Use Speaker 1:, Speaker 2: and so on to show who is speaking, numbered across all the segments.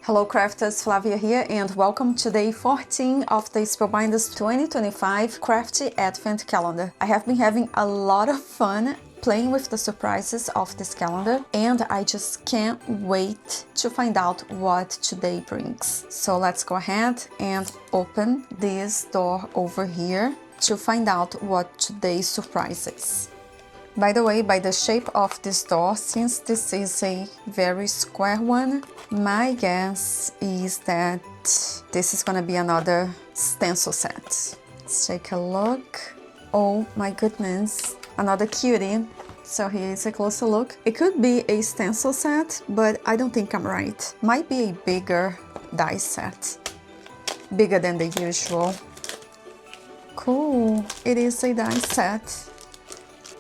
Speaker 1: Hello crafters, Flavia here and welcome to day 14 of the Spellbinders 2025 Crafty Advent Calendar. I have been having a lot of fun playing with the surprises of this calendar and I just can't wait to find out what today brings. So let's go ahead and open this door over here to find out what today's surprise is. By the way, by the shape of this door, since this is a very square one, my guess is that this is gonna be another stencil set. Let's take a look. Oh my goodness, another cutie. So here is a closer look. It could be a stencil set, but I don't think I'm right. Might be a bigger die set, bigger than the usual. Cool, it is a die set.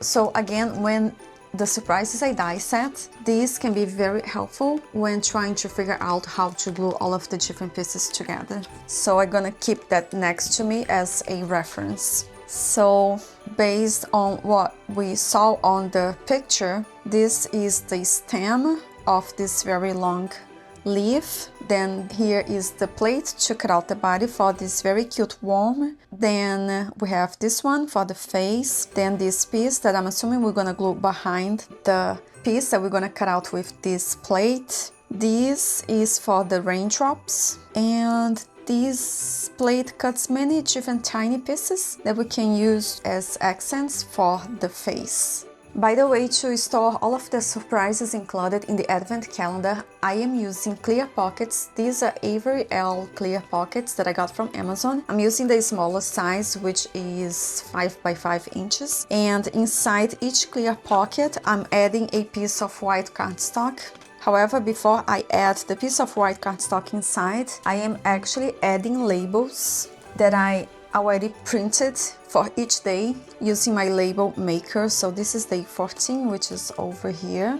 Speaker 1: So again, when the surprise is a die set, these can be very helpful when trying to figure out how to glue all of the different pieces together. So I'm gonna keep that next to me as a reference. So based on what we saw on the picture, this is the stem of this very long leaf. Then here is the plate to cut out the body for this very cute worm. Then we have this one for the face. Then this piece that I'm assuming we're gonna glue behind the piece that we're gonna cut out with this plate. This is for the raindrops, and this plate cuts many different tiny pieces that we can use as accents for the face. By the way, to store all of the surprises included in the Advent calendar, I am using clear pockets. These are Avery Elle clear pockets that I got from Amazon. I'm using the smaller size, which is 5 by 5 inches. And inside each clear pocket, I'm adding a piece of white cardstock. However, before I add the piece of white cardstock inside, I am actually adding labels that I already printed for each day using my label maker. So this is day 14, which is over here.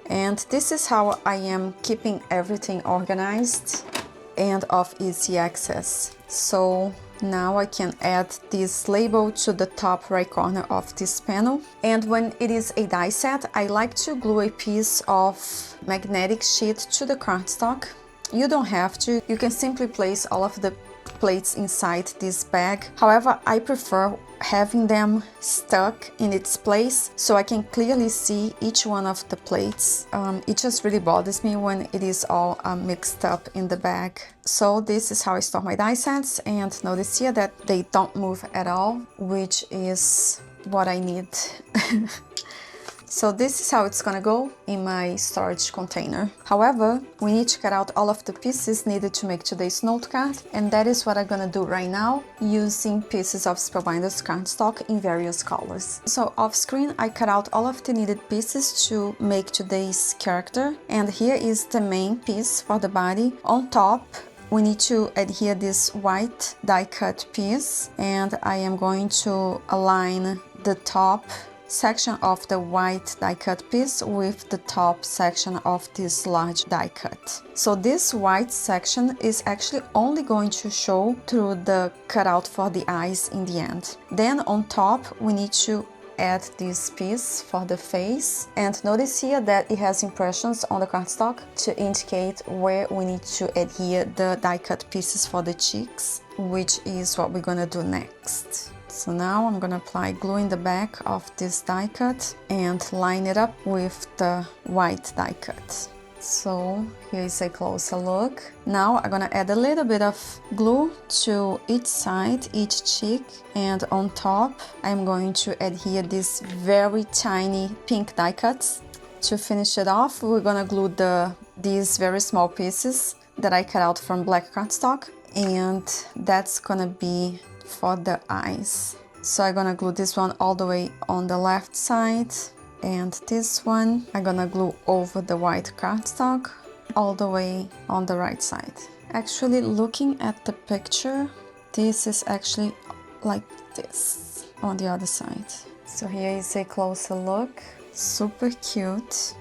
Speaker 1: And this is how I am keeping everything organized and of easy access. So now I can add this label to the top right corner of this panel. And when it is a die set, I like to glue a piece of magnetic sheet to the cardstock. You don't have to, you can simply place all of the plates inside this bag. However, I prefer having them stuck in its place so I can clearly see each one of the plates. It just really bothers me when it is all mixed up in the bag. So this is how I store my die sets, and notice here that they don't move at all, which is what I need. So this is how it's gonna go in my storage container. However, we need to cut out all of the pieces needed to make today's note card, and that is what I'm gonna do right now using pieces of Spellbinders cardstock in various colors. So off screen, I cut out all of the needed pieces to make today's character, and here is the main piece for the body. On top, we need to adhere this white die cut piece, and I am going to align the top section of the white die cut piece with the top section of this large die cut. So this white section is actually only going to show through the cutout for the eyes in the end. Then on top we need to add this piece for the face, and notice here that it has impressions on the cardstock to indicate where we need to adhere the die cut pieces for the cheeks, which is what we're gonna do next. So now I'm gonna apply glue in the back of this die cut and line it up with the white die cut. So here is a closer look. Now I'm gonna add a little bit of glue to each side, each cheek, and on top I'm going to adhere these very tiny pink die cuts. To finish it off, we're gonna glue these very small pieces that I cut out from black cardstock, and that's gonna be for the eyes. So I'm gonna glue this one all the way on the left side, and this one I'm gonna glue over the white cardstock all the way on the right side. Actually, looking at the picture, this is actually like this on the other side. So here is a closer look. Super cute.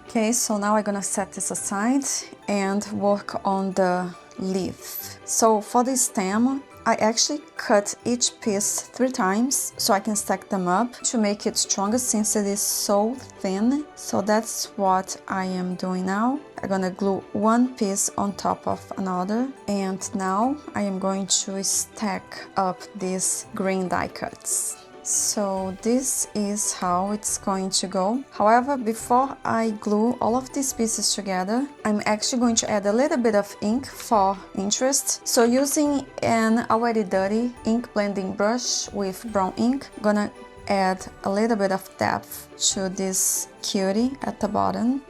Speaker 1: Okay, so now I'm gonna set this aside and work on the leaf. So for the stem, I actually cut each piece 3 times so I can stack them up to make it stronger since it is so thin. So that's what I am doing now. I'm gonna glue one piece on top of another, and now I am going to stack up these green die cuts. So this is how it's going to go. However, before I glue all of these pieces together, I'm actually going to add a little bit of ink for interest. So using an already dirty ink blending brush with brown ink, I'm gonna add a little bit of depth to this cutie at the bottom.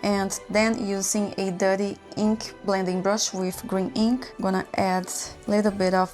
Speaker 1: And then using a dirty ink blending brush with green ink, I'm gonna add a little bit of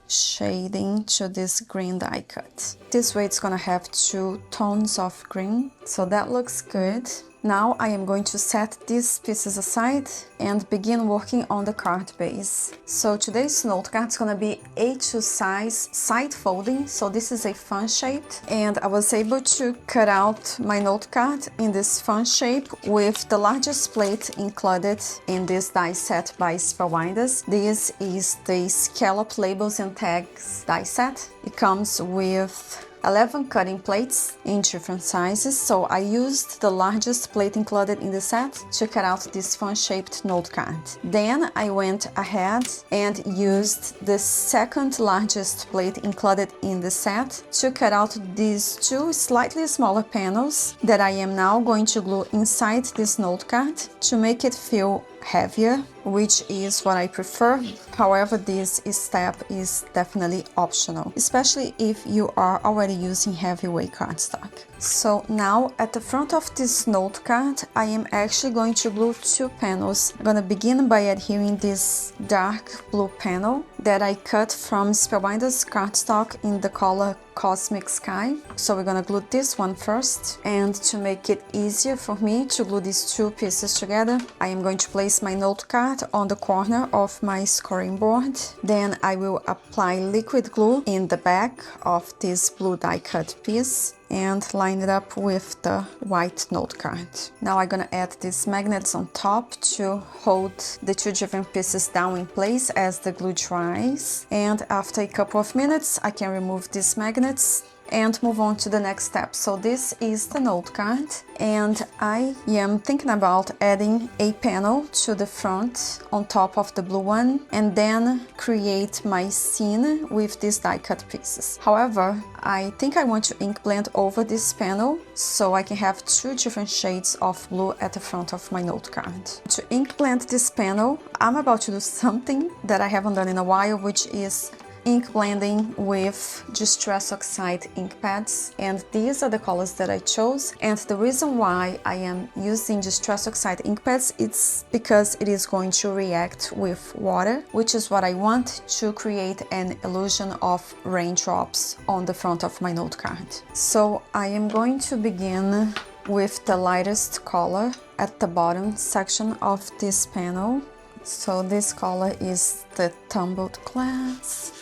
Speaker 1: shading to this green die cut. This way it's gonna have 2 tones of green, so that looks good. Now I am going to set these pieces aside and begin working on the card base. So today's note card is gonna be A2 size side folding, so this is a fun shape, and I was able to cut out my note card in this fun shape with the largest plate included in this die set by Spellbinders. This is the Scallop Labels and Tags die set. It comes with 11 cutting plates in different sizes, so I used the largest plate included in the set to cut out this fun-shaped note card. Then I went ahead and used the second largest plate included in the set to cut out these 2 slightly smaller panels that I am now going to glue inside this note card to make it feel heavier, which is what I prefer. However, this step is definitely optional, especially if you are already using heavyweight cardstock. So now at the front of this note card, I am actually going to glue 2 panels. I'm gonna begin by adhering this dark blue panel that I cut from Spellbinders cardstock in the color Cosmic Sky. So we're gonna glue this one first, and to make it easier for me to glue these 2 pieces together, I am going to place my note card on the corner of my scoring board. Then I will apply liquid glue in the back of this blue die cut piece and line it up with the white note card. Now I'm gonna add these magnets on top to hold the 2 different pieces down in place as the glue dries. And after a couple of minutes, I can remove these magnets and move on to the next step. So this is the note card, and I am thinking about adding a panel to the front on top of the blue one, and then create my scene with these die cut pieces. However, I think I want to ink blend over this panel so I can have 2 different shades of blue at the front of my note card. To ink blend this panel, I'm about to do something that I haven't done in a while, which is ink blending with Distress Oxide ink pads, and these are the colors that I chose. And the reason why I am using Distress Oxide ink pads is because it is going to react with water, which is what I want to create an illusion of raindrops on the front of my note card. So I am going to begin with the lightest color at the bottom section of this panel. So this color is the Tumbled Glass.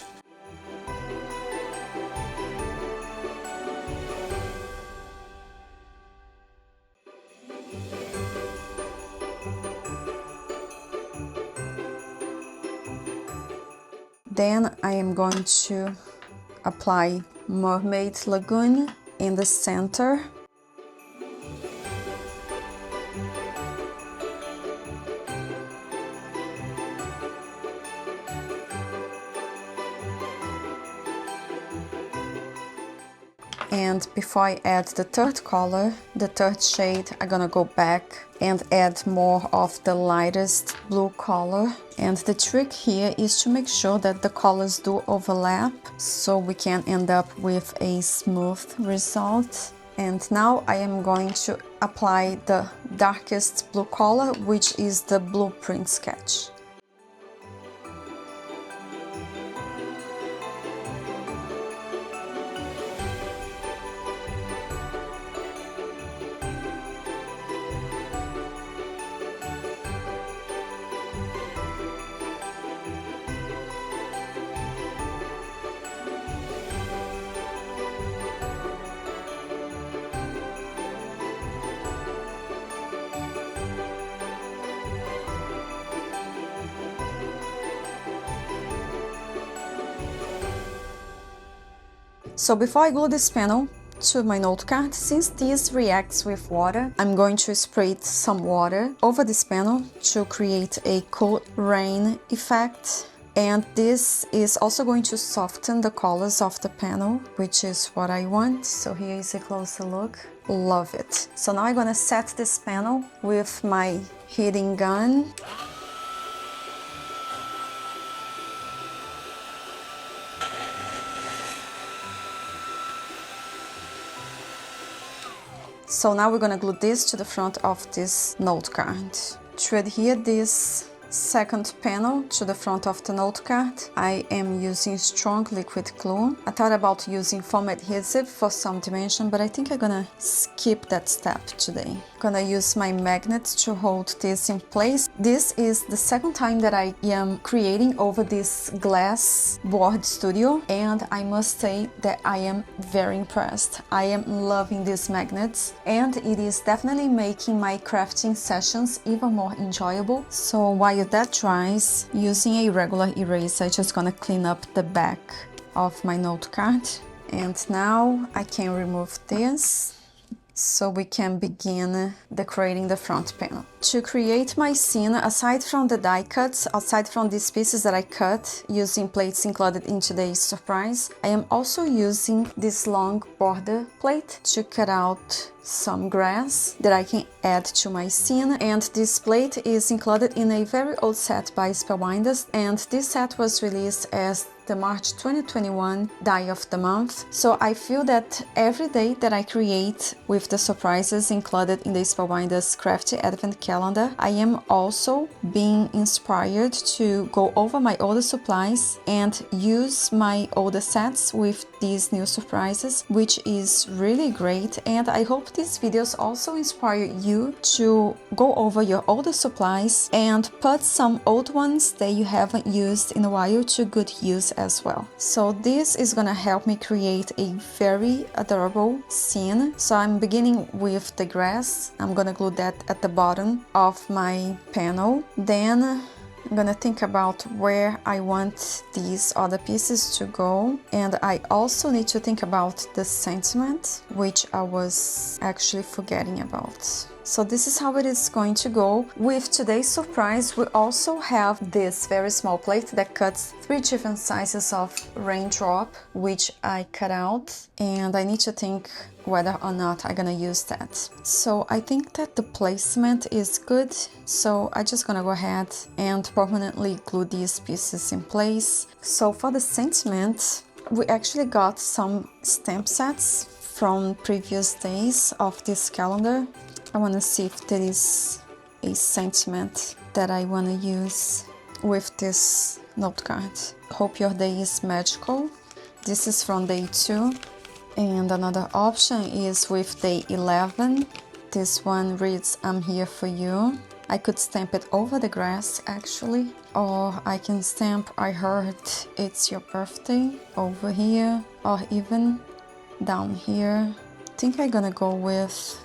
Speaker 1: Then I am going to apply Mermaid Lagoon in the center. And before I add the 3rd color, the 3rd shade, I'm gonna go back and add more of the lightest blue color. And the trick here is to make sure that the colors do overlap so we can end up with a smooth result. And now I am going to apply the darkest blue color, which is the Blueprint Sketch. So before I glue this panel to my note card, since this reacts with water, I'm going to spray some water over this panel to create a cool rain effect. And this is also going to soften the colors of the panel, which is what I want. So here is a closer look. Love it. So now I'm gonna set this panel with my heating gun. So now we're gonna glue this to the front of this note card. To adhere this second panel to the front of the note card, I am using strong liquid glue. I thought about using foam adhesive for some dimension, but I think I'm gonna skip that step today. I'm gonna use my magnets to hold this in place. This is the second time that I am creating over this glass board studio, and I must say that I am very impressed. I am loving these magnets, and it is definitely making my crafting sessions even more enjoyable. So while that dries, using a regular eraser, I'm just gonna clean up the back of my note card. And now I can remove this so we can begin decorating the front panel. To create my scene, aside from the die cuts, aside from these pieces that I cut using plates included in today's surprise, I am also using this long border plate to cut out some grass that I can add to my scene. And this plate is included in a very old set by Spellbinders, and this set was released as the March 2021 Die of the Month. So I feel that every day that I create with the surprises included in the Spellbinders Crafty Advent Calendar, I am also being inspired to go over my older supplies and use my older sets with these new surprises, which is really great. And I hope these videos also inspire you to go over your older supplies and put some old ones that you haven't used in a while to good use as well. So this is gonna help me create a very adorable scene. So I'm beginning with the grass. I'm gonna glue that at the bottom of my panel. Then I'm gonna think about where I want these other pieces to go. And I also need to think about the sentiment, which I was actually forgetting about. So this is how it is going to go. With today's surprise, we also have this very small plate that cuts 3 different sizes of raindrop, which I cut out, and I need to think whether or not I'm gonna use that. So I think that the placement is good, so I'm just gonna go ahead and permanently glue these pieces in place. So for the sentiment, we actually got some stamp sets from previous days of this calendar. I want to see if there is a sentiment that I want to use with this note card. Hope your day is magical. This is from day 2. And another option is with day 11. This one reads, I'm here for you. I could stamp it over the grass actually, or I can stamp, I heard it's your birthday over here, or even down here. I think I'm gonna go with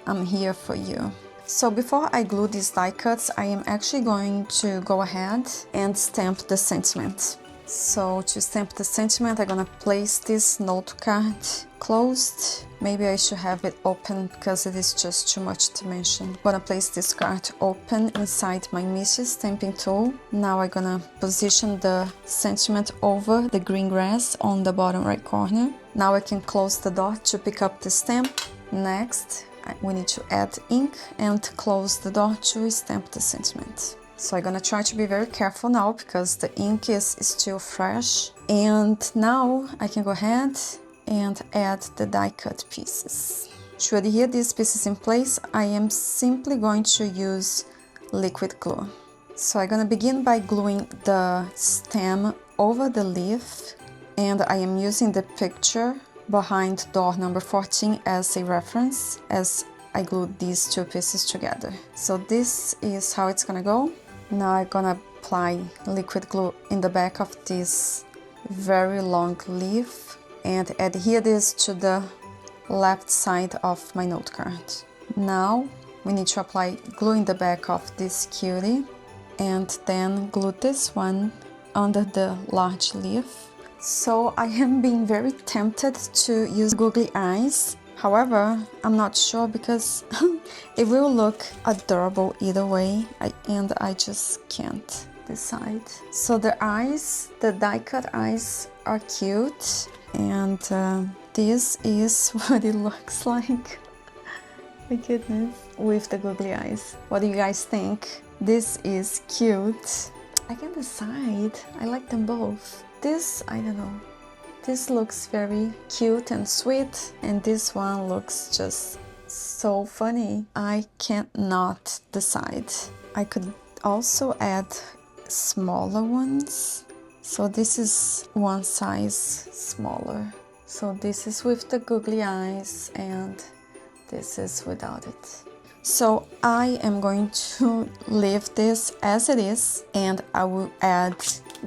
Speaker 1: I'm here for you. So before I glue these die cuts, I am actually going to go ahead and stamp the sentiment. So to stamp the sentiment, I'm gonna place this note card closed. Maybe I should have it open because it is just too much to mention. I'm gonna place this card open inside my Missy stamping tool. Now I'm gonna position the sentiment over the green grass on the bottom right corner. Now I can close the door to pick up the stamp. Next, we need to add ink and close the door to stamp the sentiment. So I'm gonna try to be very careful now because the ink is still fresh. And now I can go ahead and add the die cut pieces. To adhere these pieces in place, I am simply going to use liquid glue. So I'm gonna begin by gluing the stem over the leaf, and I am using the picture behind door number 14 as a reference as I glued these 2 pieces together. So this is how it's gonna go. Now I'm gonna apply liquid glue in the back of this very long leaf and adhere this to the left side of my note card. Now we need to apply glue in the back of this cutie and then glue this one under the large leaf. So I am being very tempted to use googly eyes. However, I'm not sure because it will look adorable either way, and I just can't decide. So the eyes, the die cut eyes are cute, and this is what it looks like. My goodness, with the googly eyes. What do you guys think? This is cute. I can't decide. I like them both. This, I don't know. This looks very cute and sweet, and this one looks just so funny. I can't not decide. I could also add smaller ones. So this is one size smaller. So this is with the googly eyes and this is without it. So I am going to leave this as it is, and I will add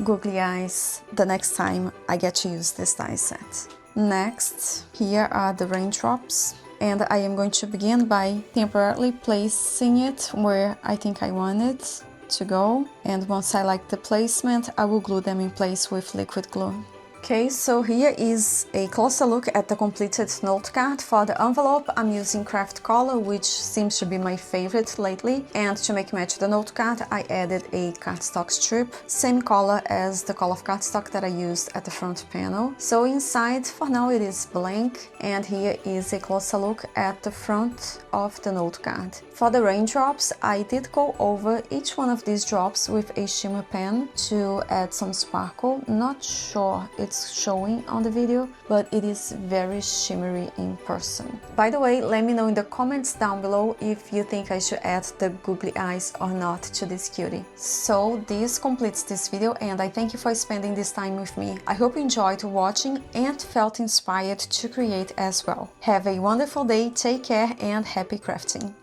Speaker 1: googly eyes the next time I get to use this die set. Next, here are the raindrops, and I am going to begin by temporarily placing it where I think I want it to go, and once I like the placement, I will glue them in place with liquid glue. Okay, so here is a closer look at the completed note card. For the envelope, I'm using Craft Color, which seems to be my favorite lately. And to make match the note card, I added a cardstock strip, same color as the color of cardstock that I used at the front panel. So inside, for now, it is blank. And here is a closer look at the front of the note card. For the raindrops, I did go over each one of these drops with a shimmer pen to add some sparkle. Not sure it's showing on the video, but it is very shimmery in person. By the way, let me know in the comments down below if you think I should add the googly eyes or not to this cutie. So this completes this video, and I thank you for spending this time with me. I hope you enjoyed watching and felt inspired to create as well. Have a wonderful day, take care, and happy crafting!